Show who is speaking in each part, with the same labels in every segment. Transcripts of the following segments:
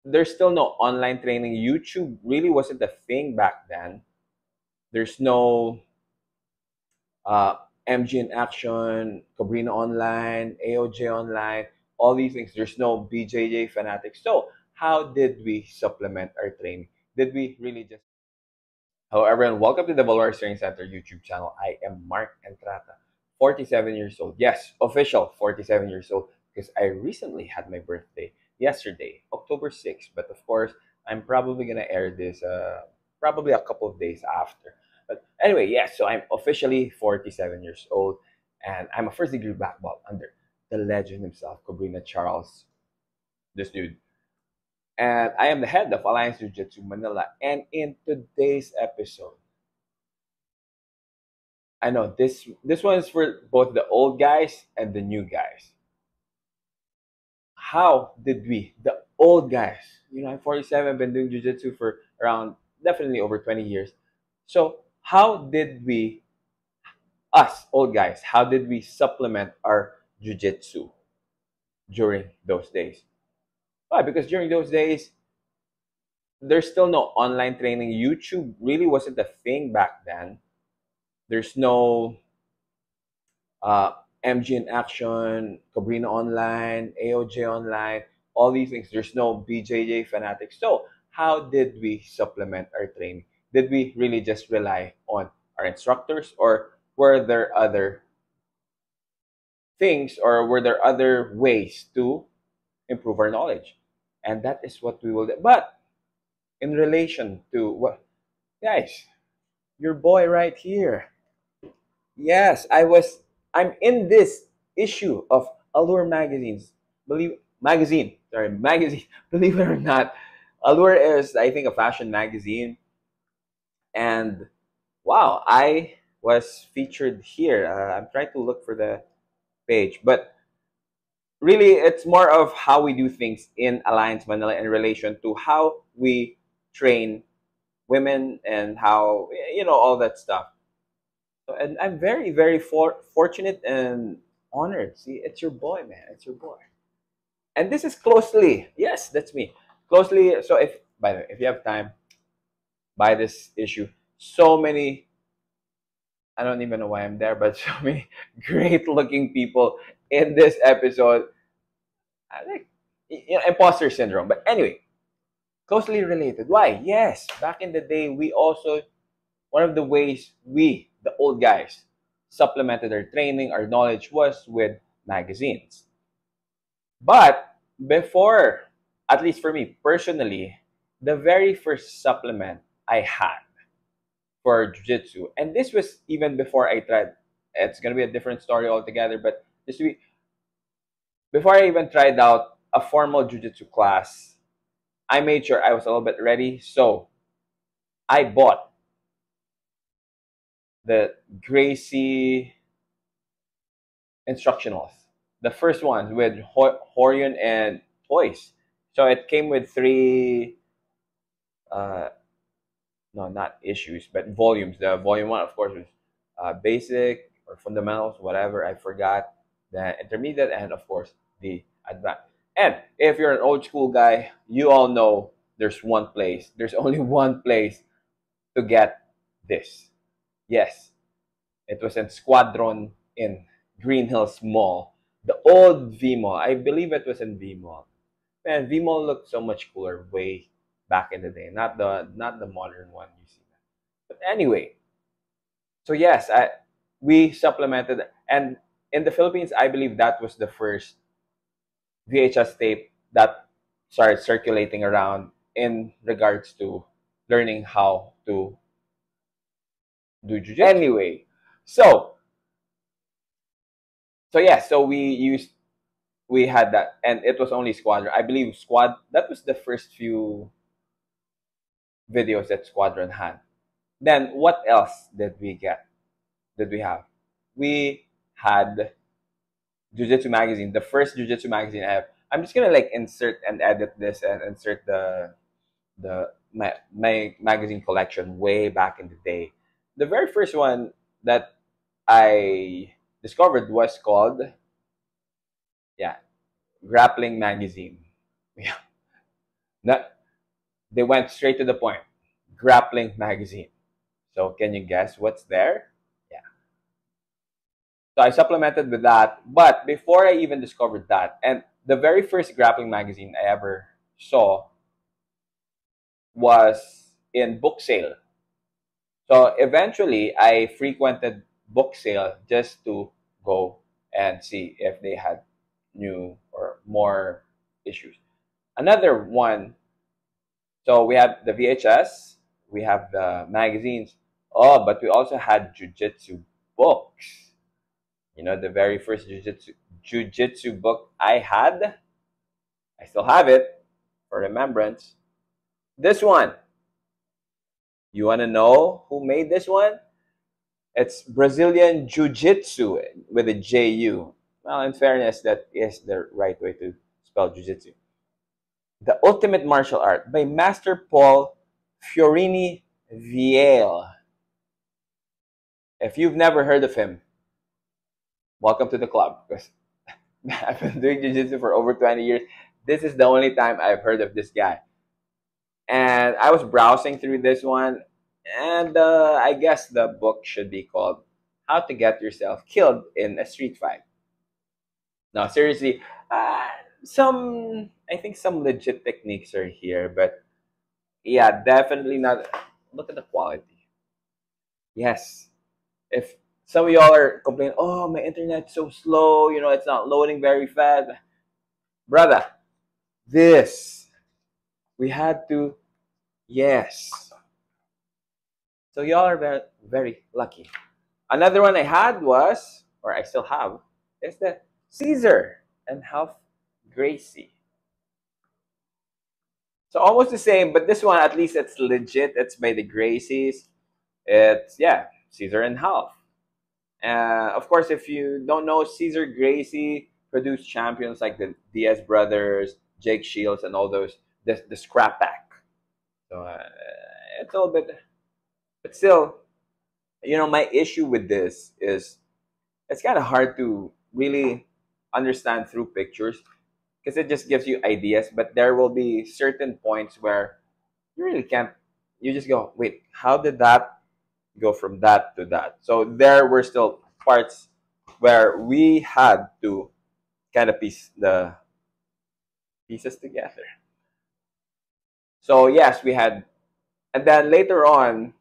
Speaker 1: there's still no online training. YouTube really wasn't a thing back then. There's no uh, MG in Action, Cabrina Online, AOJ Online, all these things. There's no BJJ Fanatics. So how did we supplement our training? Did we really just... Hello everyone, welcome to the Valor Training Center YouTube channel. I am Mark Entrata, 47 years old. Yes, official 47 years old, because I recently had my birthday yesterday, October 6th. But of course, I'm probably gonna air this probably a couple of days after. But anyway, yes, so I'm officially 47 years old, and I'm a first degree black belt under the legend himself, Cobrina Charles. This dude, and I am the head of Alliance Jiu-Jitsu Manila. And in today's episode, I know this one is for both the old guys and the new guys. How did we, the old guys, I'm 47, been doing jiu-jitsu for around definitely over 20 years. So how did we, us old guys, how did we supplement our jiu-jitsu during those days? Why? Because during those days, there's still no online training. YouTube really wasn't a thing back then. There's no uh, MG in Action, Cabrina Online, AOJ Online, all these things. There's no BJJ Fanatics. So how did we supplement our training? Did we really just rely on our instructors, or were there other things, or were there other ways to improve our knowledge? And that is what we will do. But in relation to what, guys, your boy right here. Yes, I'm in this issue of Allure magazines. Magazine. Believe it or not, Allure is, I think, a fashion magazine. And wow, I was featured here. I'm trying to look for the page, but really, it's more of how we do things in Alliance Manila in relation to how we train women, and how, all that stuff. And I'm very, very fortunate and honored. See, it's your boy, man. It's your boy. And this is closely, yes, that's me. Closely. So if, by the way, if you have time, buy this issue. So many, I don't even know why I'm there, but so many great looking people in this episode. I like, imposter syndrome. But anyway, closely related. Why? Yes, back in the day, we also, one of the ways we, the old guys, supplemented our training, our knowledge, was with magazines. But before, at least for me personally, the very first supplement I had for jiu-jitsu, and this was even before I tried, it's going to be a different story altogether, but this week, before I even tried out a formal jiu-jitsu class, I made sure I was a little bit ready. So I bought the Gracie instructionals, the first ones with Horion and Toys. So it came with three, uh, no, not issues, but volumes. The volume one, of course, was basic or fundamentals, whatever. I forgot. The intermediate, and of course the advanced. And if you're an old school guy, you all know there's one place. There's only one place to get this. Yes, it was in Squadron in Green Hills Mall, the old V Mall. I believe it was in V Mall. Man, V Mall looked so much cooler way back in the day, not the modern one you see. But anyway, so yes, we supplemented, and in the Philippines, I believe that was the first VHS tape that started circulating around in regards to learning how to do jiu-jitsu. Anyway, so yeah, so we had that, and it was only Squadron. I believe that was the first few videos that Squadron had. Then what else did we get? Did we have? We had Jiu-Jitsu magazine, the first Jiu-Jitsu magazine I have. I'm just gonna like insert and edit this and insert my magazine collection way back in the day. The very first one that I discovered was called, yeah, Grappling Magazine. Yeah. Not, they went straight to the point. Grappling magazine. So can you guess what's there? Yeah. So I supplemented with that. But before I even discovered that, and the very first grappling magazine I ever saw was in book sale. So eventually I frequented book sale just to go and see if they had new or more issues. Another one, so we have the VHS, we have the magazines. Oh, but we also had jujitsu books. You know, the very first jujitsu book I had, I still have it for remembrance. This one. You want to know who made this one? It's Brazilian Jiu Jitsu with a JU. Well, in fairness, that is the right way to spell Jiu Jitsu. The Ultimate Martial Art by Master Paul Fiorini Viel. If you've never heard of him, welcome to the club, because I've been doing Jiu Jitsu for over 20 years. This is the only time I've heard of this guy. And I was browsing through this one, and I guess the book should be called How to Get Yourself Killed in a Street Fight. No, seriously, I think some legit techniques are here, but yeah, definitely not. Look at the quality. Yes, if some of y'all are complaining, oh, my internet's so slow, you know, it's not loading very fast. Brother, this, we had to, yes. So y'all are very, very lucky. Another one I had was, or I still have, is the Caesar and Half Gracie. So almost the same, but this one at least it's legit. It's by the Gracies. It's yeah, Caesar and Half. Of course, if you don't know, Caesar Gracie produced champions like the Diaz brothers, Jake Shields, and all those. The Scrap Pack. So it's a little bit, but still, you know, my issue with this is it's kind of hard to really understand through pictures because it just gives you ideas, but there will be certain points where you really can't, you just go, wait, how did that go from that to that? So there were still parts where we had to kind of piece the pieces together. So yes, we had, and then later on,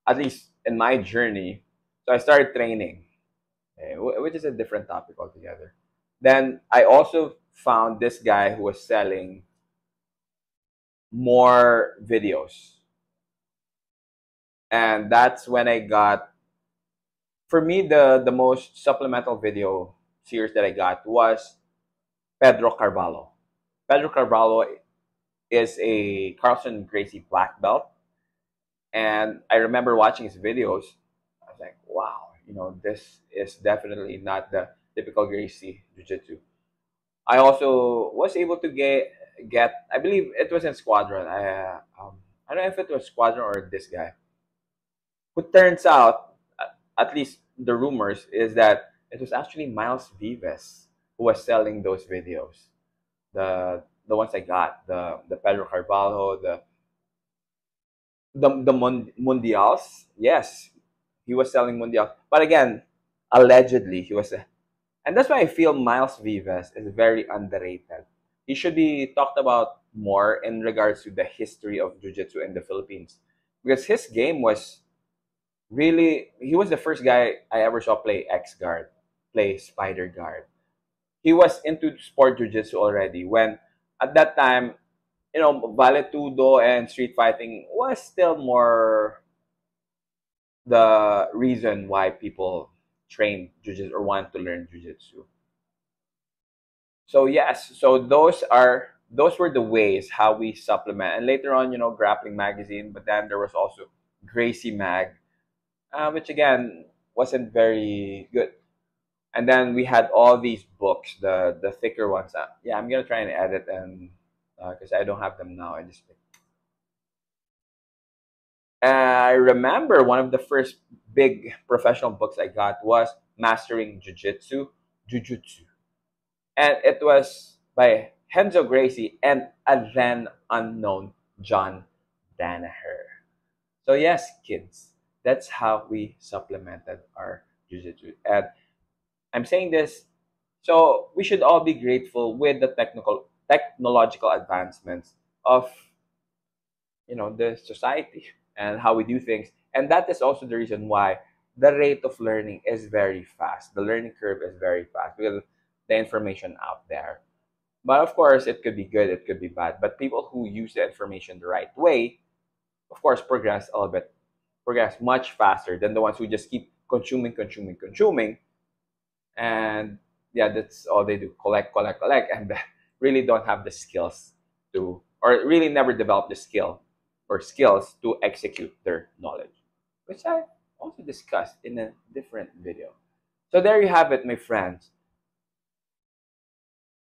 Speaker 1: at least in my journey, so I started training, which is a different topic altogether. Then I also found this guy who was selling more videos. And that's when I got, for me, the most supplemental video series that I got was Pedro Carvalho. Pedro Carvalho is a Carlson Gracie black belt. And I remember watching his videos. I was like, wow, you know, this is definitely not the typical Gracie Jiu-Jitsu. I also was able to get I believe it was in Squadron. I don't know if it was Squadron or this guy. Who turns out, at least the rumors, is that it was actually Miles Vives who was selling those videos. The ones I got, the Pedro Carvalho, the Mundials. Yes, he was selling Mundials. But again, allegedly he was, and that's why I feel Miles Vives is very underrated. He should be talked about more in regards to the history of Jiu-Jitsu in the Philippines, because his game was really, he was the first guy I ever saw play X guard, play spider guard. He was into sport jiu-jitsu already when at that time, you know, valetudo and street fighting was still more the reason why people train jiu-jitsu or want to learn jiu-jitsu. So yes, so those were the ways how we supplement. And later on, you know, Grappling Magazine, but then there was also Gracie Mag, which again wasn't very good. And then we had all these books, the thicker ones. Yeah, I'm gonna try and edit and because I don't have them now. I just I remember one of the first big professional books I got was Mastering Jiu-Jitsu, Jujutsu, and it was by Henzo Gracie, and a then unknown John Danaher. So yes, kids, that's how we supplemented our jujitsu. And I'm saying this, so we should all be grateful with the technological advancements of the society and how we do things. And that is also the reason why the rate of learning is very fast. The learning curve is very fast because the information out there. But of course, it could be good, it could be bad. But people who use the information the right way, of course, progress much faster than the ones who just keep consuming, and yeah, that's all they do: collect, and really don't have the skills to, or really never develop the skill or skills to execute their knowledge, which I also discussed in a different video. So there you have it, my friends.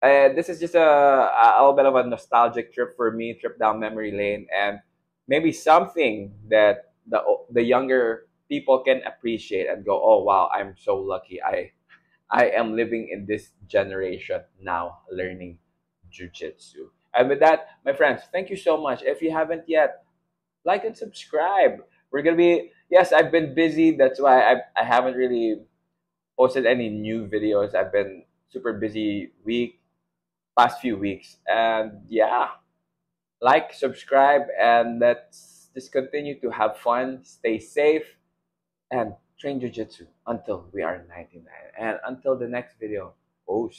Speaker 1: This is just a little bit of a nostalgic trip for me, trip down memory lane, and maybe something that the younger people can appreciate and go, "Oh wow, I'm so lucky. I am living in this generation now, learning jujitsu." And with that, my friends, thank you so much. If you haven't yet, like and subscribe. We're gonna be, yes, I've been busy. That's why I haven't really posted any new videos. I've been super busy past few weeks. And yeah, like, subscribe, and let's just continue to have fun, stay safe, and train jujitsu until we are 99. And until the next video, oh,